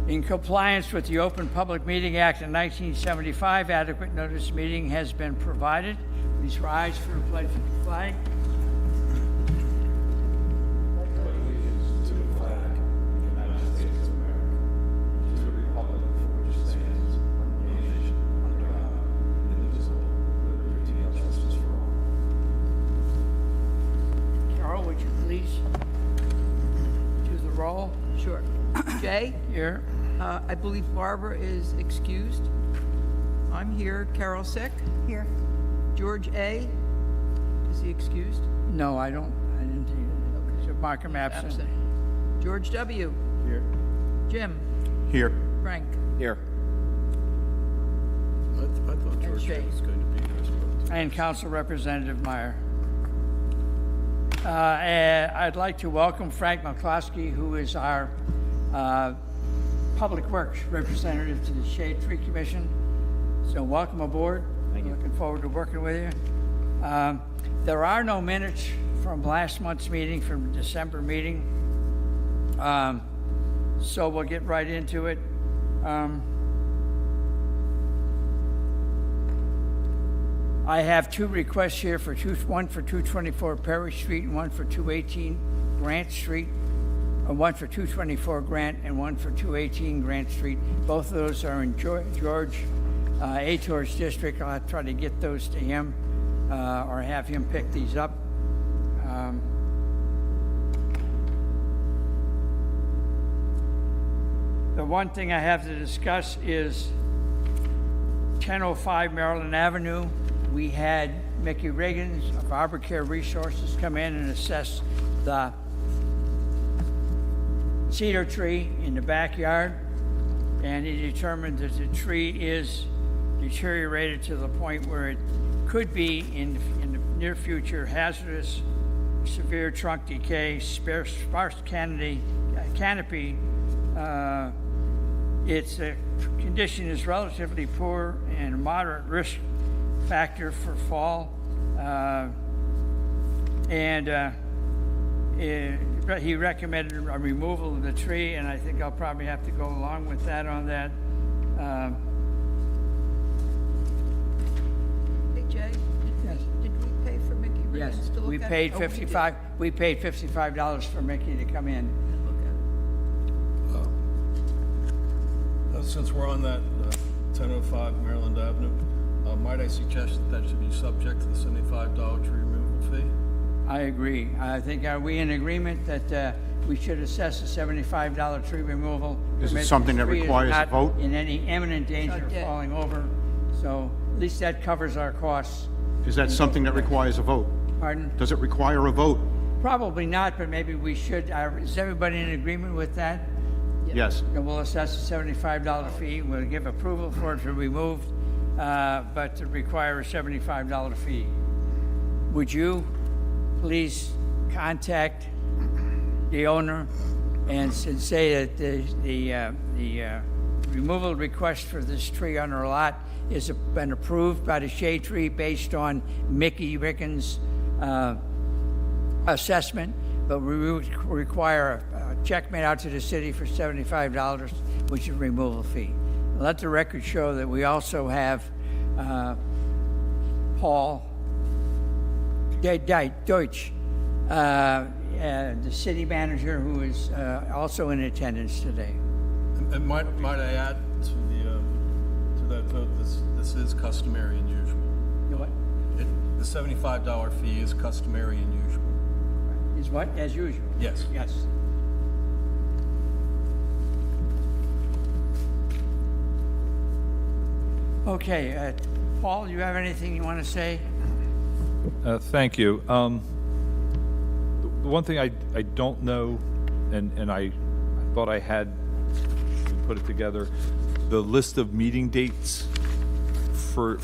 In compliance with the Open Public Meeting Act of 1975, adequate notice meeting has been provided. Please rise for the pledge of the flag. Carol, would you please do the roll? Sure. Jay? Here. I believe Barbara is excused. I'm here. Carol Sick? Here. George A? Is he excused? No, I didn't see it. So mark him absent. George W? Here. Jim? Here. Frank? Here. I thought George Shay. was going to be here. And Council Representative Meyer. I'd like to welcome Frank McCloskey, who is our Public Works representative to the Shade Tree Commission. So welcome aboard. Thank you. Looking forward to working with you. There are no minutes from last month's meeting, from the December meeting. So we'll get right into it. I have two requests here for one for 224 Perry Street and one for 218 Grant Street, or one for 224 Grant and one for 218 Grant Street. Both of those are in George Ator's district. I'll try to get those to him or have him pick these up. The one thing I have to discuss is 1005 Maryland Avenue. We had Mickey Riggins of ArborCare Resources come in and assess the cedar tree in the backyard, and he determined that the tree is deteriorated to the point where it could be in the near future hazardous, severe trunk decay, sparse canopy. Its condition is relatively poor and a moderate risk factor for fall, he recommended a removal of the tree, and I think I'll probably have to go along with that on that. Hey, Jay? Yes. Did we pay for Mickey Riggins Yes, to look we at? paid Oh, we did. We paid $55 for Mickey to come in. Look at it. Since we're on that 1005 Maryland Avenue, might I suggest that should be subject to the $75 tree removal fee? I agree. I think, are we in agreement that we should assess a $75 tree removal? Is it permit? something The that tree is requires a not vote? in any imminent danger Not of yet. falling over, so at least that covers our costs. Is that something that requires a vote? Pardon? Does it require a vote? Probably not, but maybe we should. Is everybody in agreement with that? Yes. Then we'll assess a $75 fee. We'll give approval for it to remove, but to require a $75 fee. Would you please contact the owner and say that the removal request for this tree on our lot has been approved by the Shade Tree based on Mickey Riggins' assessment, but we require a check made out to the city for $75, which is a removal fee. Let the record show that we also have Paul Deutsch, the city manager, who is also in attendance today. And might I add to that vote, this is customary and usual. You know what? The $75 fee is customary and usual. Is what? As usual? Yes. Yes. Okay, Paul, do you have anything you want to say? Thank you. The one thing I don't know, and I thought I had put it together, the list of meeting dates for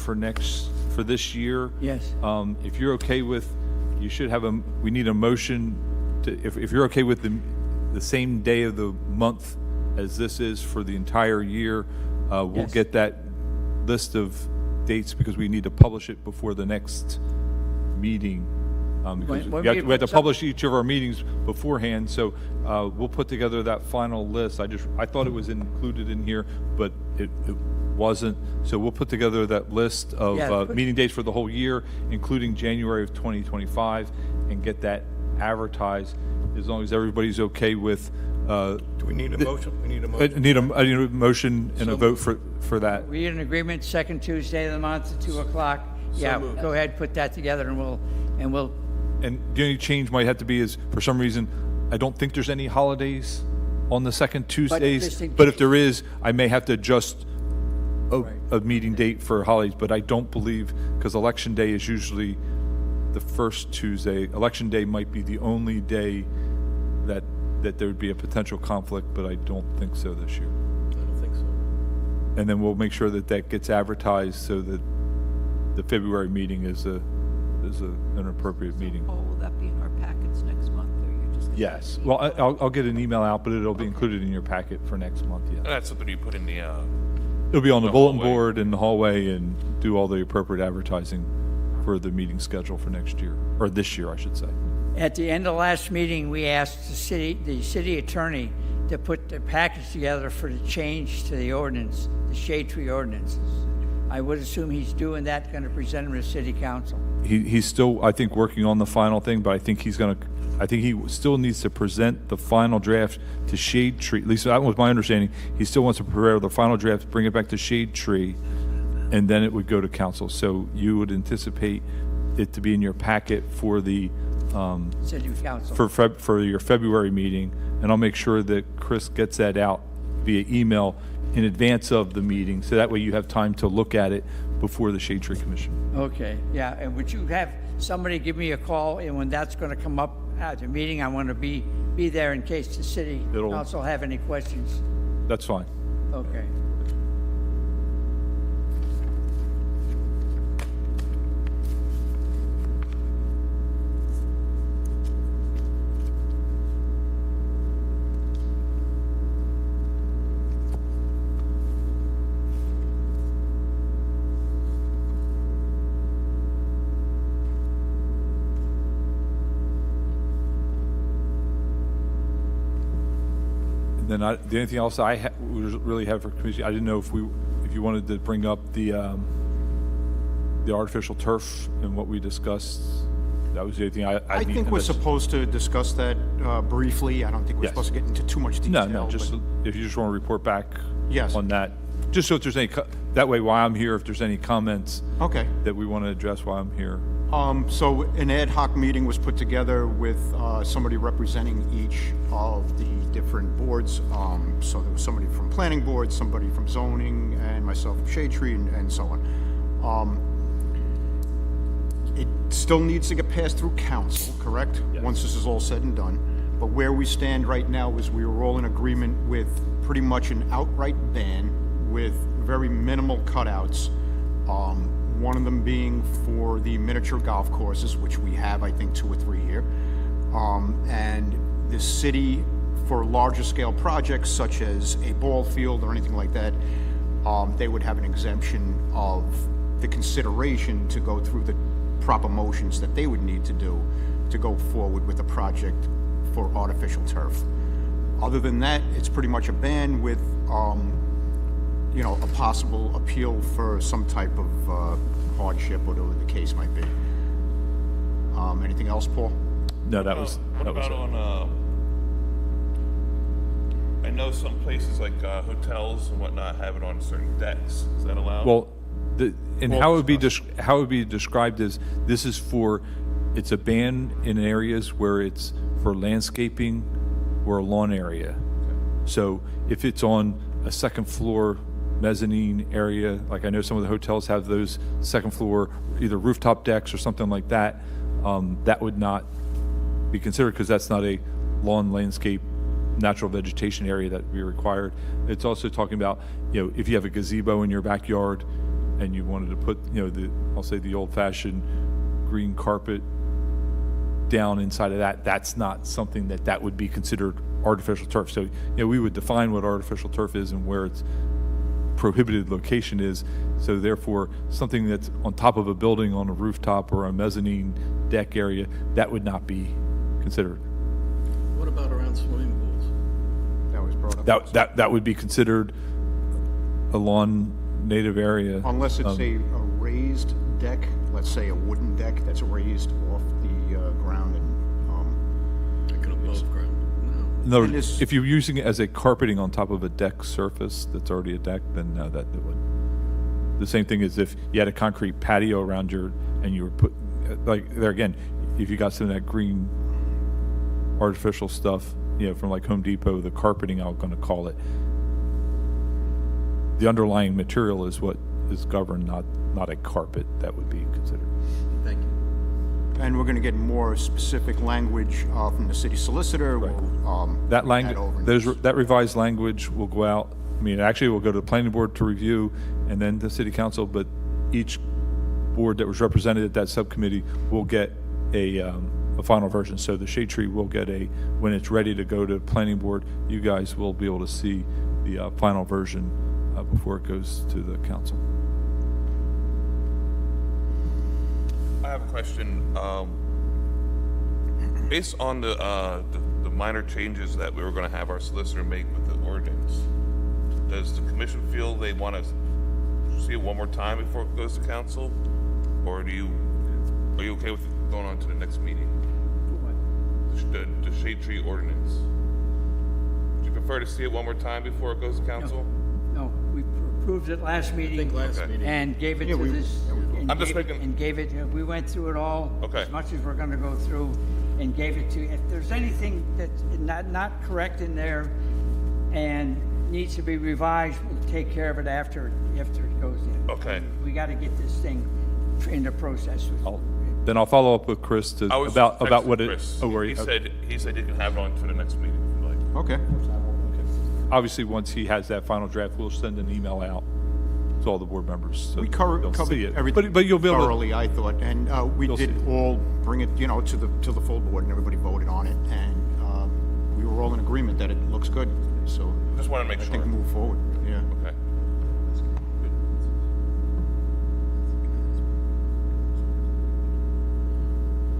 this year. Yes. If you're okay with, you should have we need a motion to, if you're okay with the same day of the month as this is for the entire year, we'll Yes. get that list of dates because we need to publish it before the next meeting. Because When we we- have to some- publish each of our meetings beforehand, so we'll put together that final list. I thought it was included in here, but it wasn't. So we'll put together that list of Yeah, put- meeting dates for the whole year, including January of 2025, and get that advertised, as long as everybody's okay with. Do we need a motion? We need a I motion. need a motion and a vote for that. We in agreement, second Tuesday of the month at 2 o'clock? Yeah, moved. go ahead, put that together, and we'll, And the only change might have to be is, for some reason, I don't think there's any holidays on the second Tuesdays, just in but if case. there is, I may have to adjust a meeting date for holidays, but I don't believe, because Election Day is usually the first Tuesday. Election Day might be the only day that there would be a potential conflict, but I don't think so this year. I don't think so. And then we'll make sure that that gets advertised so that the February meeting is an appropriate meeting. Paul, will that be in our packets next month, or you're just? Yes. Well, I'll get an email out, but it'll be included in your packet for next month, yeah. That's something you put in the, It'll be on the bulletin hallway. board and the hallway and do all the appropriate advertising for the meeting schedule for next year, or this year, I should say. At the end of last meeting, we asked the city attorney to put the package together for the change to the ordinance, the shade tree ordinances. I would assume he's doing that, going to present them to city council. He's still, I think, working on the final thing, but I think he still needs to present the final draft to Shade Tree. At least that was my understanding. He still wants to prepare the final draft, bring it back to Shade Tree, and then it would go to council. So you would anticipate it to be in your packet for the, City council. for your February meeting, and I'll make sure that Chris gets that out via email in advance of the meeting, so that way you have time to look at it before the Shade Tree Commission. Okay, yeah, and would you have somebody give me a call, and when that's going to come up at the meeting, I want to be there in case the city It'll- council have any questions? That's fine. Okay. And then the only thing else we really have for commission, I didn't know if you wanted to bring up the artificial turf and what we discussed. That was the only thing I think we're supposed to discuss that briefly. I don't think we're Yes. supposed to get into too much detail. No, just but- if you just want to report back Yes. on that, just so if there's any, that way while I'm here, if there's any comments Okay. that we want to address while I'm here. So an ad hoc meeting was put together with somebody representing each of the different boards. So there was somebody from planning board, somebody from zoning, and myself from Shade Tree, and so on. It still needs to get passed through council, correct? Yes. Once this is all said and done. But where we stand right now is we are all in agreement with pretty much an outright ban with very minimal cutouts. One of them being for the miniature golf courses, which we have, I think, 2 or 3 here. And the city, for larger scale projects such as a ball field or anything like that, they would have an exemption of the consideration to go through the proper motions that they would need to do to go forward with a project for artificial turf. Other than that, it's pretty much a ban with, a possible appeal for some type of hardship, whatever the case might be. Anything else, Paul? No, what that was about it. on, I know some places like hotels and whatnot have it on certain decks. Is that allowed? Well, how it would be described is, this is it's a ban in areas where it's for landscaping or a lawn area. So if it's on a second floor mezzanine area, like I know some of the hotels have those second floor, either rooftop decks or something like that, that would not be considered, because that's not a lawn, landscape, natural vegetation area that would be required. It's also talking about, if you have a gazebo in your backyard and you wanted to put, I'll say the old-fashioned green carpet down inside of that, that's not something that would be considered artificial turf. So, we would define what artificial turf is and where it's prohibited location is. So therefore, something that's on top of a building on a rooftop or a mezzanine deck area, that would not be considered. What about around swimming pools? That was brought up. That would be considered a lawn native area. Unless it's a raised deck, let's say a wooden deck that's raised off the ground and, Like an above ground? No, And this- if you're using it as a carpeting on top of a deck surface that's already a deck, then no, that would. The same thing as if you had a concrete patio around and you were put, like, there again, if you got some of that green artificial stuff, from like Home Depot, the carpeting, I'm gonna call it. The underlying material is what is governed, not a carpet that would be considered. Thank you. and we're gonna get more specific language from the city solicitor. We'll, That look that over language, that revised language will go out, I mean, actually, will go to the planning board to review, and then the city council, but each board that was represented at that subcommittee will get a final version. So the shade tree will get when it's ready to go to planning board, you guys will be able to see the final version before it goes to the council. I have a question. Based on the minor changes that we were gonna have our solicitor make with the ordinance, does the commission feel they wanna see it one more time before it goes to council? Or are you okay with it going on to the next meeting? The shade tree ordinance? Would you prefer to see it one more time before it goes to council? No, we approved it last I meeting. think last Okay. meeting. And gave it Yeah, to we- this. and I'm just gave it- making- And gave it, we went through it all. Okay. As much as we're gonna go through, and gave it to, if there's anything that's not correct in there and needs to be revised, we'll take care of it after it goes in. Okay. We gotta get this thing in the process. Then I'll follow up with Chris I was about texting what it. Chris. Oh, were He you? said you can have it on to the next meeting if you like. Okay. Obviously, once he has that final draft, we'll send an email out to all the board members. So We they'll covered see it. everything But you'll be able to. thoroughly, I thought, and we You'll did see it. all bring it, to the full board, and everybody voted on it, and we were all in agreement that it looks good, so Just wanted to make I sure. think move forward, yeah. Okay.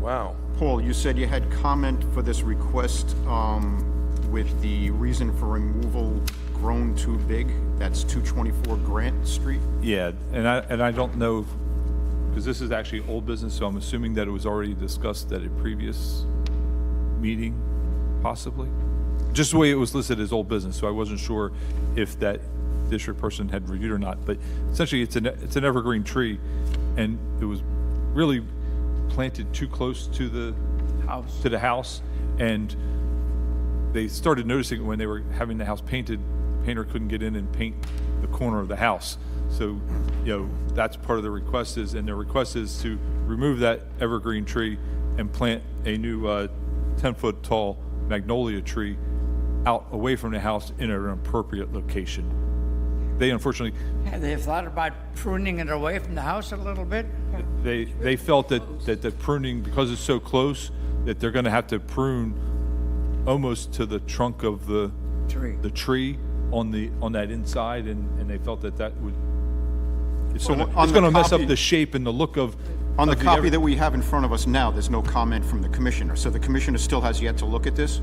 Wow. Paul, you said you had comment for this request with the reason for removal grown too big. That's 224 Grant Street. Yeah, and I don't know, because this is actually old business, so I'm assuming that it was already discussed at a previous meeting, possibly. Just the way it was listed as old business, so I wasn't sure if that district person had reviewed or not. But essentially, it's an evergreen tree, and it was really planted too close to the house, and they started noticing it when they were having the house painted. The painter couldn't get in and paint the corner of the house. So, that's part of the request and the request is to remove that evergreen tree and plant a new 10-foot tall magnolia tree out away from the house in an appropriate location. They unfortunately, Have they thought about pruning it away from the house a little bit? they felt that the pruning, because it's so close, that they're gonna have to prune almost to the trunk of the tree on that inside, and they felt that would, it's So gonna, on it's the gonna mess up copy- the shape and the look of. On the of copy that we have in front of us now, there's no comment from the commissioner, so the commissioner still has yet to look at this?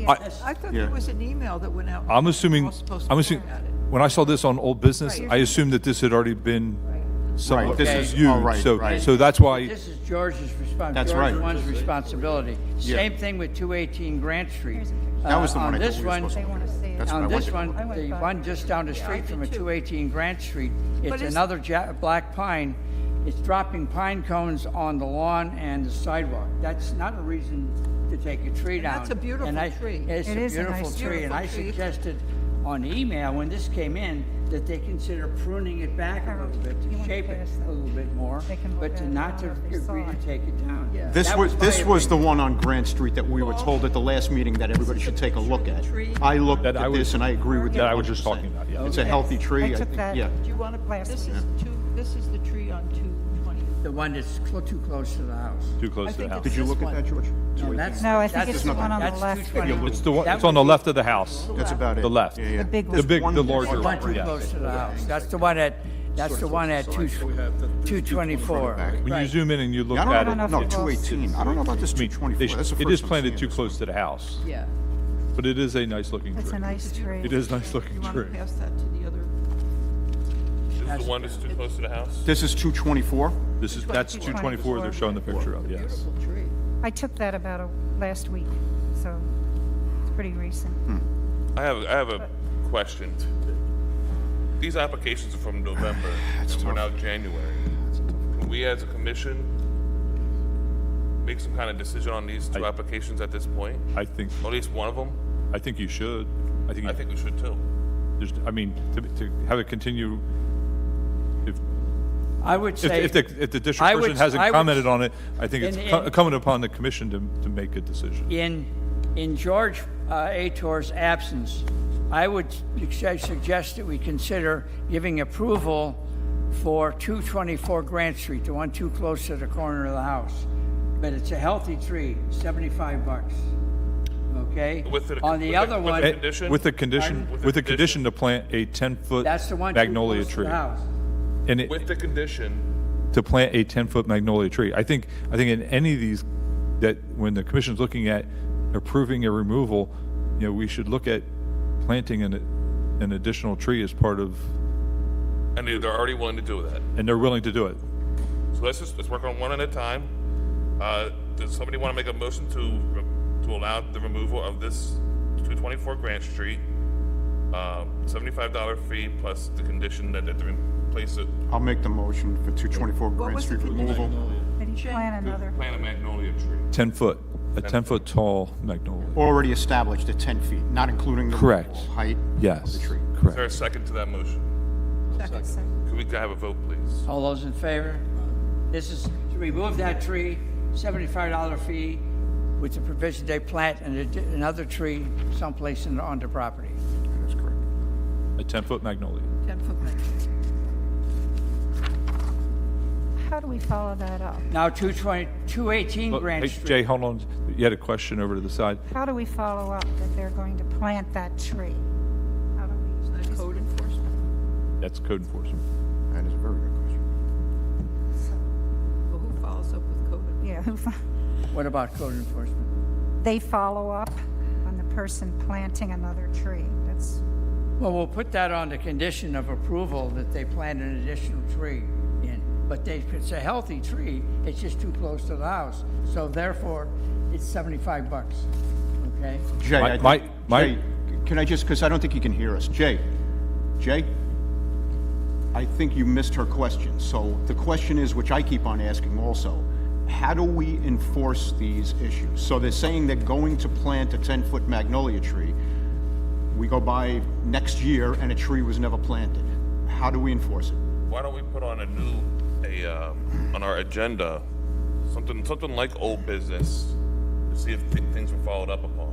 I thought Yeah. there was an email that went out. I'm We're assuming, all supposed to I'm look assuming, at it. when I saw this on old business, I assumed that this had already been somewhat this is- reviewed, oh, right, right. so that's why, This is George's responsibility. That's George right. one's responsibility. Yeah. Same thing with 218 Grant Street. That was the On one I thought this we were one, supposed to look at. That's what I on this wondered. one, the one just down the street from a 218 Grant Street, But it's it's- another black pine. It's dropping pine cones on the lawn and the sidewalk. That's not a reason to take a tree down. that's a beautiful And tree. It's It a is a beautiful nice tree, and I beautiful tree. suggested on email, when this came in, that they consider pruning it back a little bit, You to wanna shape it pass a that? little bit more, They can look but at to it. not I to don't know if they agree saw to it. take it down. This That was, my this was the opinion. one on Grant Street that we were told at the last meeting that everybody should take a look at. I looked That I at was- this and I agree with you that I was just 100%. talking about, yeah. It's a healthy tree, I I took think, that. yeah. Do you want to, Last this week. is the tree on 220. the one that's too close to the house. Too close I to the think house. Did you This look at one. that, George? No, that's. No, I think that's- it's the one on the that's left. 220. It's the one, That it's on the would be left of the house. That's about it. The left. Yeah, yeah. The big There's one. The big, one- the there's larger The one too yeah. close to the house. That's the one at, that's the one at We have the 224. back. When you Right. zoom in and you look Yeah, I at don't know, it, no, it's- 218. I don't know about this I mean, 224. That's the it first is I'm planted seeing too this. close to the house, Yeah. but it is a nice looking It's a tree. nice tree. It is a nice looking You want tree. to pass that to the other? This is the one that's too close to the house? This is 224? That's 224 they're showing the picture of, yes. Beautiful tree. I took that about last week, so it's pretty recent. I have a question. These applications are from November, and we're now January. Can we as a commission make some kind of decision on these two applications at this point? I think, At least one of them? I think you should. I think, I think we should too. I mean, to have it continue, if, I would say. if the district I would- person hasn't I would- commented on it, I think it's In- incumbent upon the commission to make a decision. In George Ator's absence, I would suggest that we consider giving approval for 224 Grant Street, the one too close to the corner of the house. But it's a healthy tree, $75, okay? With the- On the with the- other with the one, condition? With the condition, Pardon? with the condition to plant a 10-foot that's the one too magnolia close to tree. the house. And it, With the condition, to plant a 10-foot magnolia tree. I think in any of these, that when the commission's looking at approving a removal, we should look at planting an additional tree as part of, and they're already willing to do that. and they're willing to do it. So let's work on one at a time. Does somebody want to make a motion to allow the removal of this 224 Grant Street, $75 fee plus the condition that they replace it, I'll make the motion for 224 What Grant was the Street removal. Did he plant another? plant a magnolia tree. 10-foot, a 10-foot tall magnolia. Already established at 10 feet, not including the Correct. removal height of Yes, the tree. Is there a correct. second to that motion? Second. Could we have a vote, please? All those in favor? This is to remove that tree, $75 fee, with the provision they plant another tree someplace on the property. That's correct. A 10-foot magnolia. 10-foot magnolia. How do we follow that up? Now 218 Look, Grant hey, Street. Jay, hold on. You had a question over to the side. How do we follow up that they're going to plant that tree? How do Is we? that code enforcement? That's code enforcement. That is a very good question. Well, who follows up with code? Yeah, What about code enforcement? they follow up on the person planting another tree. That's, Well, we'll put that on the condition of approval that they plant an additional tree in. But it's a healthy tree, it's just too close to the house. So therefore, it's $75, okay? Jay, My- Jay, can I just, because I don't think you can hear us. Jay, I think you missed her question. So the question is, which I keep on asking also, how do we enforce these issues? So they're saying they're going to plant a 10-foot magnolia tree. We go by next year and a tree was never planted. How do we enforce it? Why don't we put on on our agenda, something like old business, to see if things were followed up upon?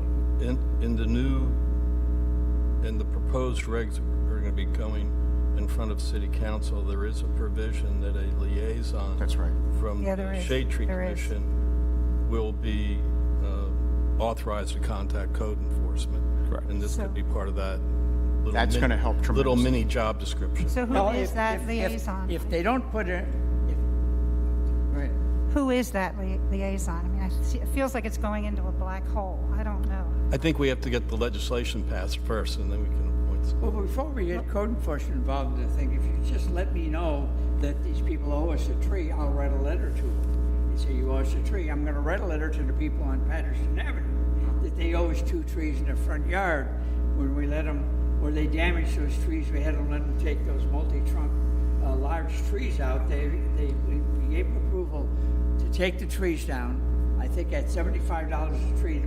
In the proposed regs that are going to be going in front of city council, there is a provision that a liaison. That's right. From Yeah, there the is. Shade Tree There is. Commission will be authorized to contact code enforcement. Correct. And this So- could be part of that. little That's min- gonna help Little tremendously. mini job description. so who Well, is that liaison? If they don't put it, right. Who is that liaison? I mean, it feels like it's going into a black hole. I don't know. I think we have to get the legislation passed first, and then we can appoint someone. Well, before we get code enforcement involved in the thing, if you just let me know that these people owe us a tree, I'll write a letter to them. You say, you owe us a tree. I'm gonna write a letter to the people on Patterson Avenue that they owe us 2 trees in their front yard. When we let them, or they damage those trees, we had to let them take those multi-trunk, large trees out. We gave them approval to take the trees down. I think at $75 a tree,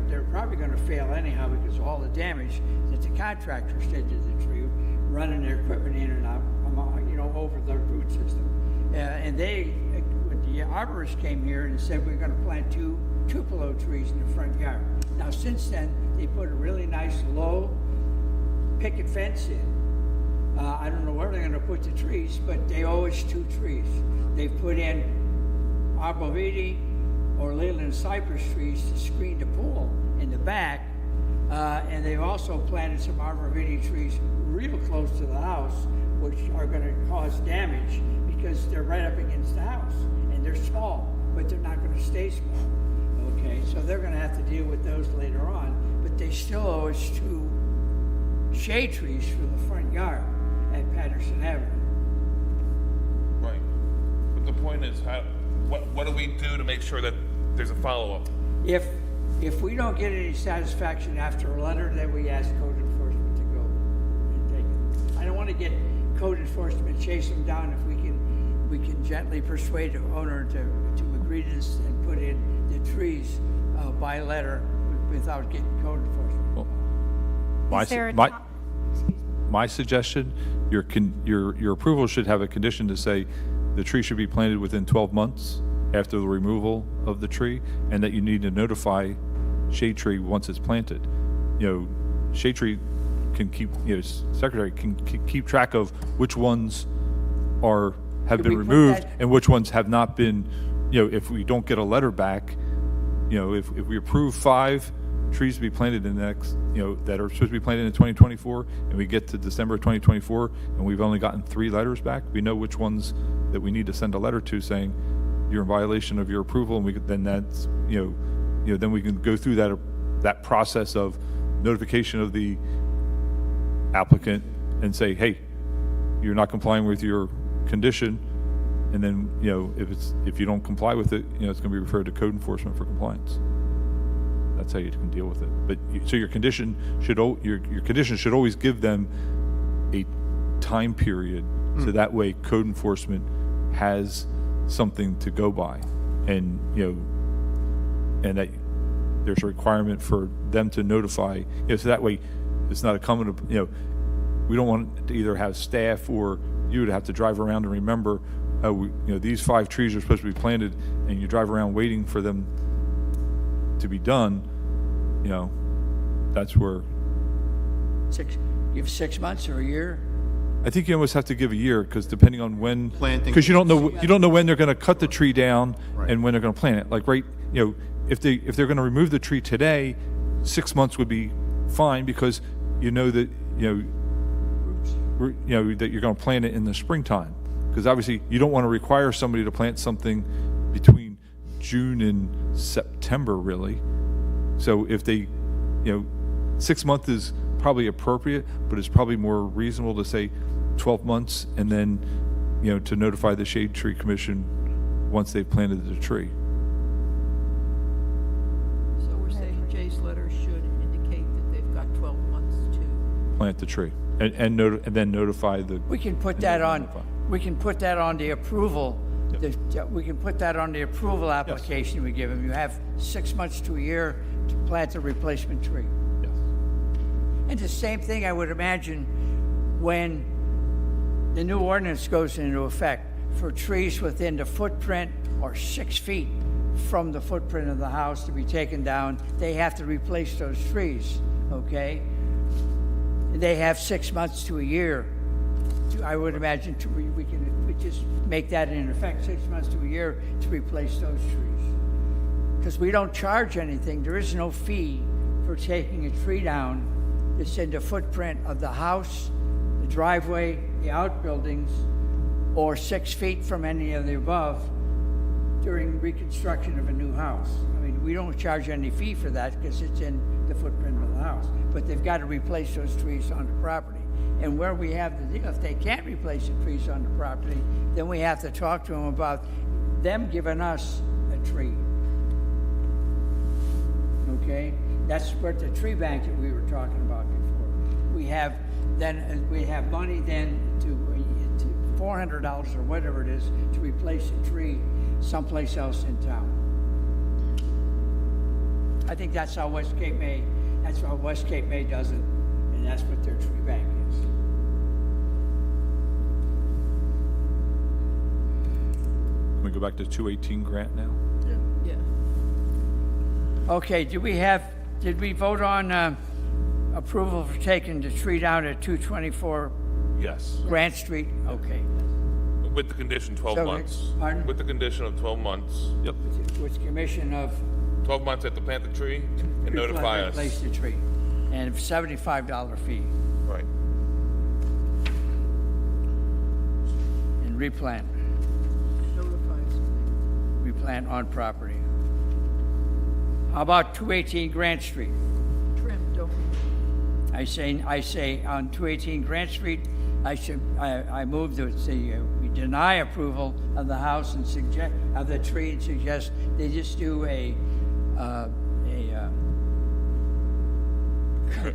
they're probably gonna fail anyhow because of all the damage that the contractors did to the tree, running their equipment in and out, over the root system. And when the arborists came here and said, we're gonna plant 2 Tupelo trees in the front yard. Now, since then, they put a really nice low picket fence in, I don't know where they're gonna put the trees, but they owe us 2 trees. They've put in arborvitae or Leyland cypress trees to screen the pool in the back. And they've also planted some arborvitae trees real close to the house, which are gonna cause damage because they're right up against the house. And they're small, but they're not gonna stay small. Okay, so they're gonna have to deal with those later on, but they still owe us 2 shade trees for the front yard at Patterson Avenue. Right. But the point is, what do we do to make sure that there's a follow-up? If we don't get any satisfaction after a letter, then we ask code enforcement to go and take it. I don't want to get code enforcement, chase them down if we can gently persuade the owner to agree to this and put in the trees by letter without getting code enforcement. My, Is there a my, ti- my suggestion, your approval should have a condition to say the tree should be planted within 12 months after the removal of the tree, and that you need to notify shade tree once it's planted. You know, shade tree can keep, secretary can keep track of which ones have Could been we put removed that- and which ones have not been. If we don't get a letter back, if we approve 5 trees to be planted in the next, that are supposed to be planted in 2024, and we get to December of 2024, and we've only gotten 3 letters back, we know which ones that we need to send a letter to saying you're in violation of your approval, and then we can go through that process of notification of the applicant and say, hey, you're not complying with your condition, and then, if you don't comply with it, it's gonna be referred to code enforcement for compliance. That's how you can deal with it. But, so your condition should always give them a time period, so that way code enforcement has something to go by. And, and that there's a requirement for them to notify, so that way it's not incumbent, we don't want to either have staff or you to have to drive around and remember, these 5 trees are supposed to be planted, and you drive around waiting for them to be done. That's where Give 6 months or a year. I think you almost have to give a year, because depending on when, Planting. because you don't know when they're going to cut the tree down Right. and when they're going to plant it. Like if they're going to remove the tree today, 6 months would be fine, because that that you're going to plant it in the springtime. Because obviously you don't want to require somebody to plant something between June and September, really. So if they, 6 months is probably appropriate, but it's probably more reasonable to say 12 months, and then, to notify the Shade Tree Commission once they've planted the tree. So we're saying Jay's letter should indicate that they've got 12 months to. Plant the tree and then notify the. We can put and that then on, notify. we can put that on the approval. We can put that on the approval application we give them. You have 6 months to a year to plant a replacement tree. Yes. And the same thing, I would imagine, when the new ordinance goes into effect for trees within the footprint or 6 feet from the footprint of the house to be taken down, they have to replace those trees, okay? They have 6 months to a year. I would imagine we just make that in effect, 6 months to a year to replace those trees. Because we don't charge anything. There is no fee for taking a tree down that's in the footprint of the house, the driveway, the outbuildings, or 6 feet from any of the above during reconstruction of a new house. I mean, we don't charge any fee for that because it's in the footprint of the house. But they've got to replace those trees on the property. And where we have the deal, if they can't replace the trees on the property, then we have to talk to them about them giving us a tree. Okay? That's what the tree bank that we were talking about before. We have money then to $400 or whatever it is to replace a tree someplace else in town. I think that's how West Cape May does it, and that's what their tree bank is. Can we go back to 218 grant now? Yeah. Okay, did we vote on approval for taking the tree down at 224 Yes. Grant Street, okay. With the condition 12 So, months. pardon? With the condition of 12 months. Yep. With commission of 12 months at the plant the tree and notify us. Replace the tree, and $75 fee, Right. and replant, Notifies me. replant on property. How about 218 Grant Street? Trim, don't remove. I say on 218 Grant Street, I move that we deny approval of the house and suggest, of the tree, and suggest they just do a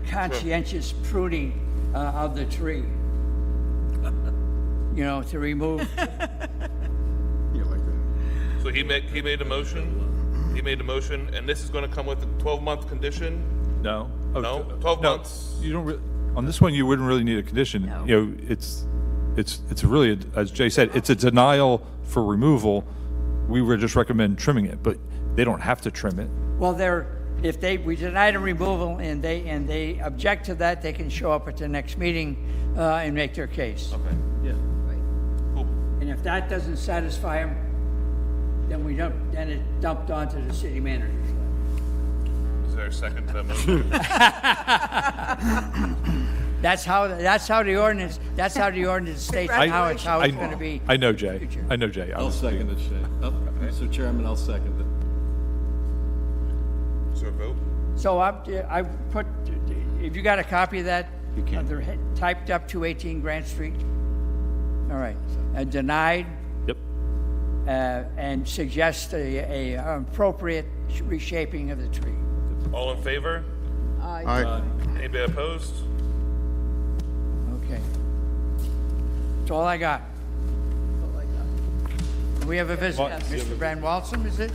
conscientious pruning of the tree. You know, to remove, Yeah, like that. So he made a motion. He made a motion, and this is going to come with a 12-month condition. No? Oh, No? t- 12 no, months. You don't, on this one, you wouldn't really need a condition. You know, it's really, as Jay said, it's a denial for removal. We would just recommend trimming it, but they don't have to trim it. well, we deny the removal and they object to that, they can show up at the next meeting and make their case. Okay. Yeah. Cool. And if that doesn't satisfy them, then it's dumped onto the city manager's lap. Is there a second to that motion? That's how the ordinance states how it's gonna be. I know, Jay. Future. I know, Jay. I'll second it, Shay. Oh, Mr. Chairman, I'll second it. Is there a vote? So I put, if you got a copy of that? You can. Of the typed up 218 Grant Street? All right. Denied, Yep. and suggest a appropriate reshaping of the tree. All in favor? Aye. Aye. Anybody opposed? Okay. That's all I got. That's all I got. We have a visitor. Yes. Mr. Van Walsum, is it?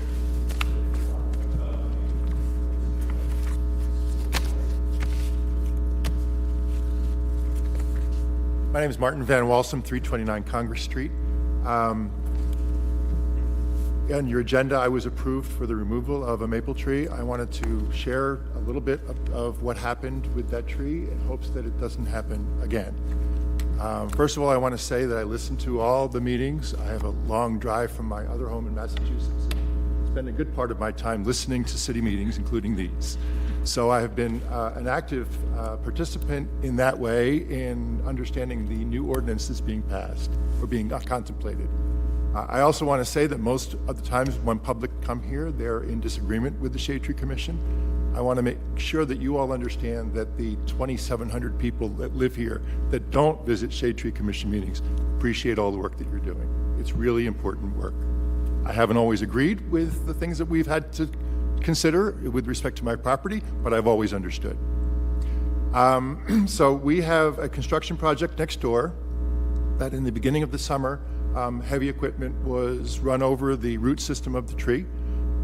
My name is Martin Van Walsum, 329 Congress Street. On your agenda, I was approved for the removal of a maple tree. I wanted to share a little bit of what happened with that tree in hopes that it doesn't happen again. First of all, I want to say that I listened to all the meetings. I have a long drive from my other home in Massachusetts. Spend a good part of my time listening to city meetings, including these. So I have been an active participant in that way in understanding the new ordinance that's being passed or being contemplated. I also want to say that most of the times when public come here, they're in disagreement with the Shade Tree Commission. I want to make sure that you all understand that the 2,700 people that live here that don't visit Shade Tree Commission meetings appreciate all the work that you're doing. It's really important work. I haven't always agreed with the things that we've had to consider with respect to my property, but I've always understood. So we have a construction project next door that in the beginning of the summer, heavy equipment was run over the root system of the tree,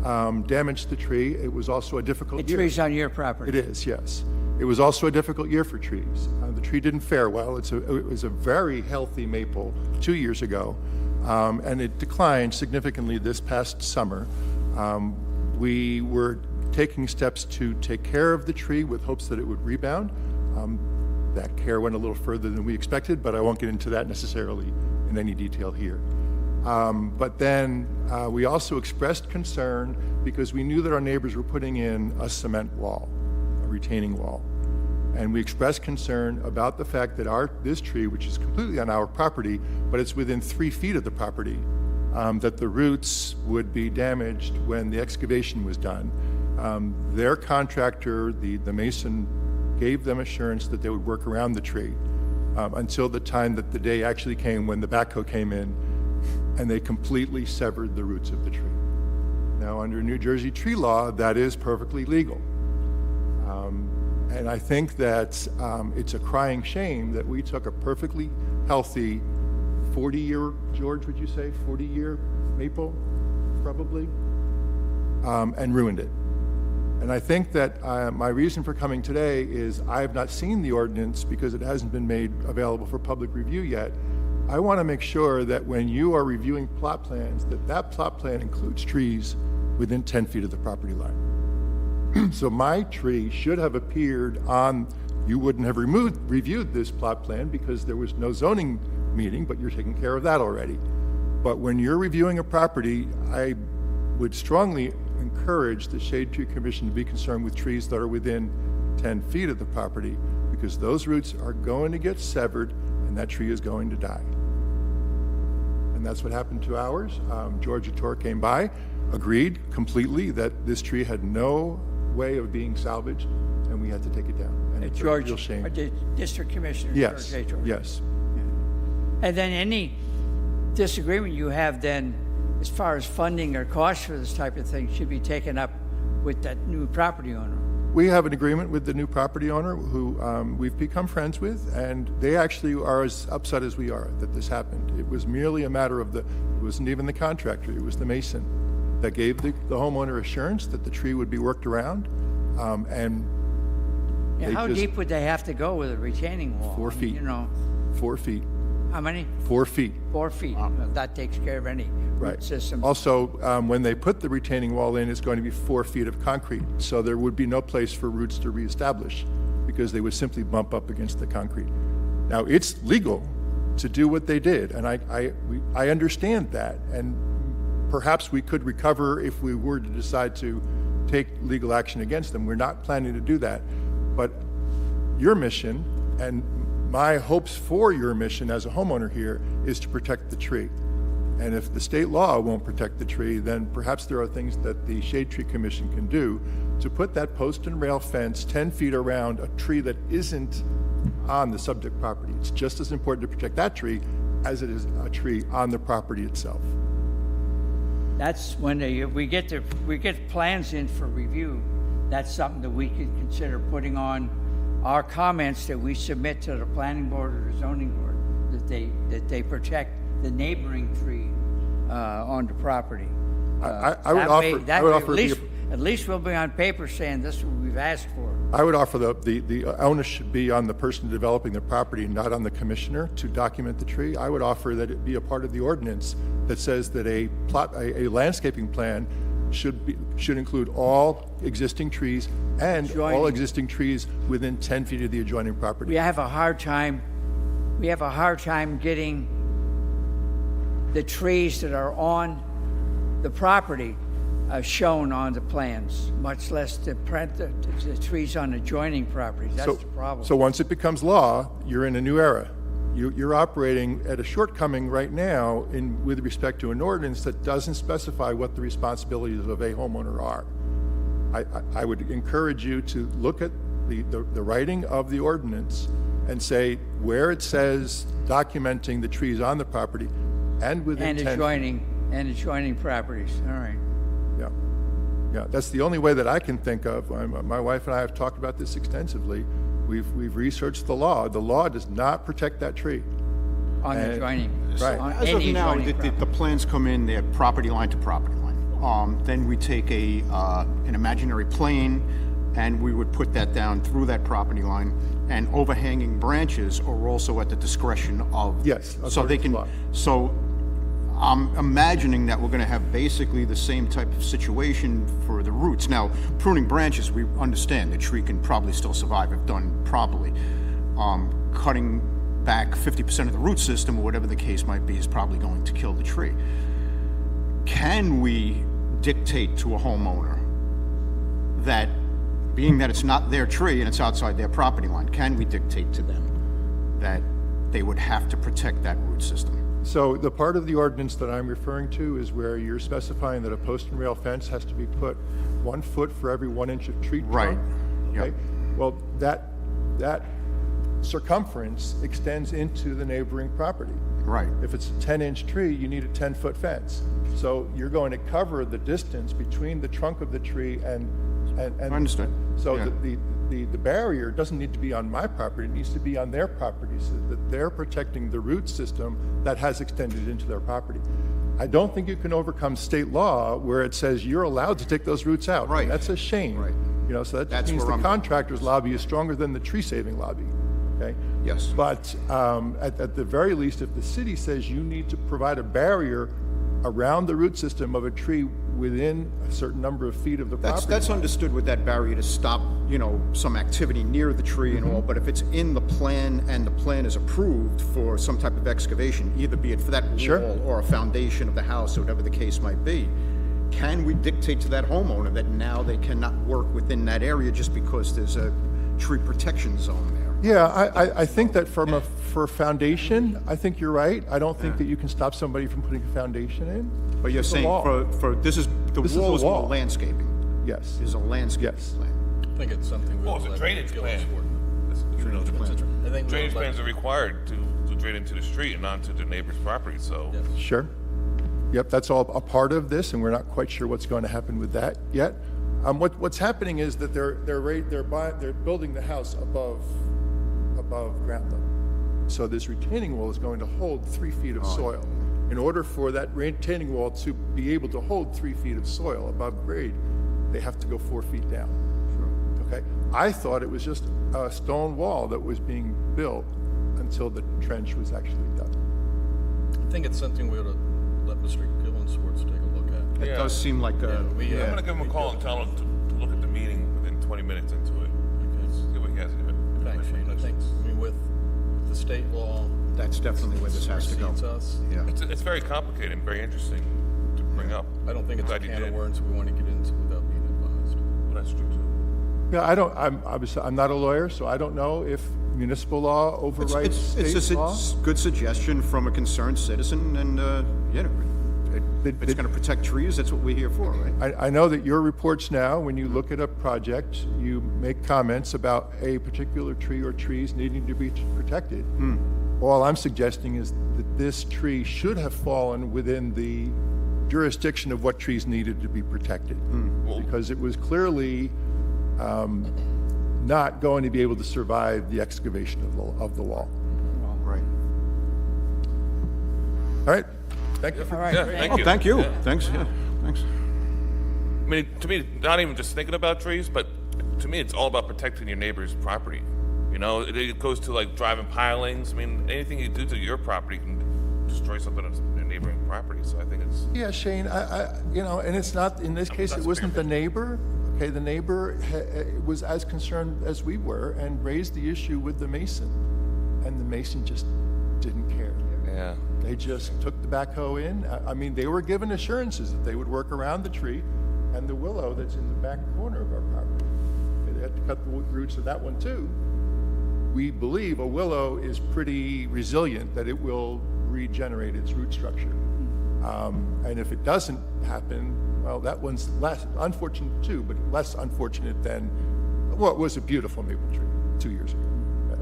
damaged the tree. It was also a difficult The year. tree's on your property. It is, yes. It was also a difficult year for trees. The tree didn't fare well. It was a very healthy maple 2 years ago, and it declined significantly this past summer. We were taking steps to take care of the tree with hopes that it would rebound. That care went a little further than we expected, but I won't get into that necessarily in any detail here. But then we also expressed concern because we knew that our neighbors were putting in a cement wall, a retaining wall. And we expressed concern about the fact that this tree, which is completely on our property, but it's within 3 feet of the property, that the roots would be damaged when the excavation was done. Their contractor, the mason, gave them assurance that they would work around the tree until the time that the day actually came when the backhoe came in and they completely severed the roots of the tree. Now, under New Jersey tree law, that is perfectly legal. And I think that it's a crying shame that we took a perfectly healthy 40-year, George, would you say, 40-year maple, probably, and ruined it. And I think that my reason for coming today is I have not seen the ordinance because it hasn't been made available for public review yet. I want to make sure that when you are reviewing plot plans, that plot plan includes trees within 10 feet of the property line. So my tree should have appeared on you wouldn't have reviewed this plot plan because there was no zoning meeting, but you're taking care of that already. But when you're reviewing a property, I would strongly encourage the Shade Tree Commission to be concerned with trees that are within 10 feet of the property, because those roots are going to get severed and that tree is going to die. And that's what happened to ours. Georgia Tor came by, agreed completely that this tree had no way of being salvaged, and we had to take it down. And it's a real George, shame. District Commissioner Yes, George A. George. yes. And then any disagreement you have then, as far as funding or cost for this type of thing, should be taken up with that new property owner. We have an agreement with the new property owner who we've become friends with, and they actually are as upset as we are that this happened. It was merely a matter of it wasn't even the contractor, it was the mason that gave the homeowner assurance that the tree would be worked around, and Yeah, They how just- deep would they have to go with a retaining wall? 4 I mean, feet. You know, 4 feet, how many? 4 feet. 4 feet. Well, that takes care of any root Right. system. Also, when they put the retaining wall in, it's going to be 4 feet of concrete, so there would be no place for roots to reestablish because they would simply bump up against the concrete. Now, it's legal to do what they did, and I understand that, and perhaps we could recover if we were to decide to take legal action against them. We're not planning to do that, but your mission and my hopes for your mission as a homeowner here is to protect the tree. And if the state law won't protect the tree, then perhaps there are things that the Shade Tree Commission can do to put that post and rail fence 10 feet around a tree that isn't on the subject property. It's just as important to protect that tree as it is a tree on the property itself. That's when we get plans in for review. That's something that we could consider putting on our comments that we submit to the planning board or the zoning board, that they protect the neighboring tree on the property. I would That way- offer- that I would way offer the- at least we'll be on paper saying this is what we've asked for. I would offer the onus should be on the person developing the property, not on the commissioner, to document the tree. I would offer that it be a part of the ordinance that says that a landscaping plan should include all existing trees and all Adjoining. existing trees within 10 feet of the adjoining property. We have a hard time getting the trees that are on the property shown on the plans, much less the trees on adjoining properties. That's the problem. So once it becomes law, you're in a new era. You're operating at a shortcoming right now with respect to an ordinance that doesn't specify what the responsibilities of a homeowner are. I would encourage you to look at the writing of the ordinance and say where it says documenting the trees on the property and within 10 feet. And adjoining properties, all right. Yeah, that's the only way that I can think of. My wife and I have talked about this extensively. We've researched the law. The law does not protect that tree. On adjoining. Right. On As of any now, adjoining the property. plans come in, they're property line to property line. Then we take an imaginary plane, and we would put that down through that property line, and overhanging branches are also at the discretion of. Yes, So they according to can, law. so I'm imagining that we're gonna have basically the same type of situation for the roots. Now, pruning branches, we understand the tree can probably still survive if done properly. Cutting back 50% of the root system, or whatever the case might be, is probably going to kill the tree. Can we dictate to a homeowner that, being that it's not their tree and it's outside their property line, can we dictate to them that they would have to protect that root system? So the part of the ordinance that I'm referring to is where you're specifying that a post and rail fence has to be put 1 foot for every 1 inch of tree trunk. Right. Okay? Yep. Well, that circumference extends into the neighboring property. Right. If it's a 10-inch tree, you need a 10-foot fence. So you're going to cover the distance between the trunk of the tree and. Understood. So Yeah. the barrier doesn't need to be on my property, it needs to be on their property so that they're protecting the root system that has extended into their property. I don't think you can overcome state law where it says you're allowed to take those roots out. Right. That's a shame. Right. You know, so that That's just means where the I'm- contractor's lobby is stronger than the tree-saving lobby, okay? Yes. But at the very least, if the city says you need to provide a barrier around the root system of a tree within a certain number of feet of the property. That's understood with that barrier to stop, some activity near the tree and all, but if it's in the plan and the plan is approved for some type of excavation, either be it for that Sure. wall or a foundation of the house or whatever the case might be, can we dictate to that homeowner that now they cannot work within that area just because there's a tree protection zone there? Yeah, I think that for a foundation, I think you're right. I don't think that you can stop somebody from putting a foundation in. But you're It's a saying wall. this is, the This is wall a is more wall. landscaping, Yes. is a landscape Yes. plan. I think it's something we Well, would it's a let drainage Gillis plan. work. It's- I think we Drainage would let- plans are required to drain into the street and onto the neighbor's property, so. Yes. Sure. Yep, that's all a part of this, and we're not quite sure what's going to happen with that yet. What's happening is that they're building the house above ground level. So this retaining wall is going to hold 3 feet of soil. In order for that retaining wall to be able to hold 3 feet of soil above grade, they have to go 4 feet down. Okay? I thought it was just a stone wall that was being built until the trench was actually done. I think it's something we ought to let Mr. Gillensports take a look at. It Yeah. does seem like a, I'm gonna give him a call and tell him to look at the meeting within 20 minutes into it. See what he has. Thanks, Shane. I think, with the state law. that's definitely where this has to go. supersedes us. Yeah. It's very complicated and very interesting to bring up. I don't think it's a Glad you can of did. worms we want to get into without being advised. Well, that's true too. Yeah, I'm not a lawyer, so I don't know if municipal law overrides It's state law. a good suggestion from a concerned citizen, and, if it's gonna protect trees, that's what we're here for, right? I know that your reports now, when you look at a project, you make comments about a particular tree or trees needing to be protected. All I'm suggesting is that this tree should have fallen within the jurisdiction of what trees needed to be protected. Because it was clearly not going to be able to survive the excavation of the wall. Right. All right, thank you. All right, Yeah, great. thank you. Thank you, Yeah. thanks, yeah, thanks. I mean, to me, not even just thinking about trees, but to me, it's all about protecting your neighbor's property. It goes to like driving pilings. I mean, anything you do to your property can destroy something on your neighboring property. So I think it's, Yeah, Shane, and it's not, in this case, it that's wasn't the fair. neighbor. Okay, the neighbor was as concerned as we were and raised the issue with the mason. And the mason just didn't care. yeah. They just took the backhoe in. I mean, they were given assurances that they would work around the tree and the willow that's in the back corner of our property. They had to cut the roots of that one too. We believe a willow is pretty resilient, that it will regenerate its root structure. And if it doesn't happen, well, that one's less unfortunate too, but less unfortunate than, well, it was a beautiful maple tree 2 years ago.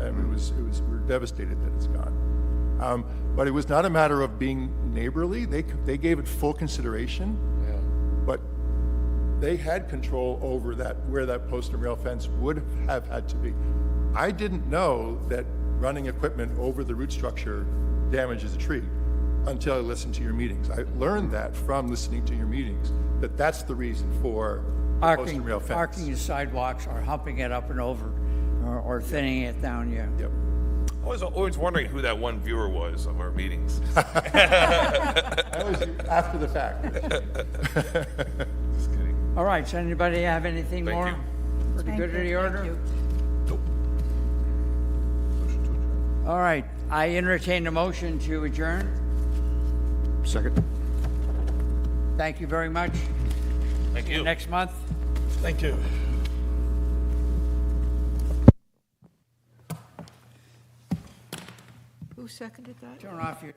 And we're devastated that it's gone. But it was not a matter of being neighborly. They gave it full consideration. Yeah. But they had control over where that post and rail fence would have had to be. I didn't know that running equipment over the root structure damages a tree until I listened to your meetings. I learned that from listening to your meetings, that that's the reason for the post and rail fence. Arcing the sidewalks or humping it up and over or thinning it down, yeah. Yep. I was always wondering who that one viewer was of our meetings. That was after the fact. Just kidding. All right, so anybody have anything Thank more? you. Pretty Thank good you. to the order? Thank you. Motion to adjourn. All right, I entertain a motion to adjourn. Second. Thank you very much. Thank you. Next month. Thank you. Who seconded that? Turn off your...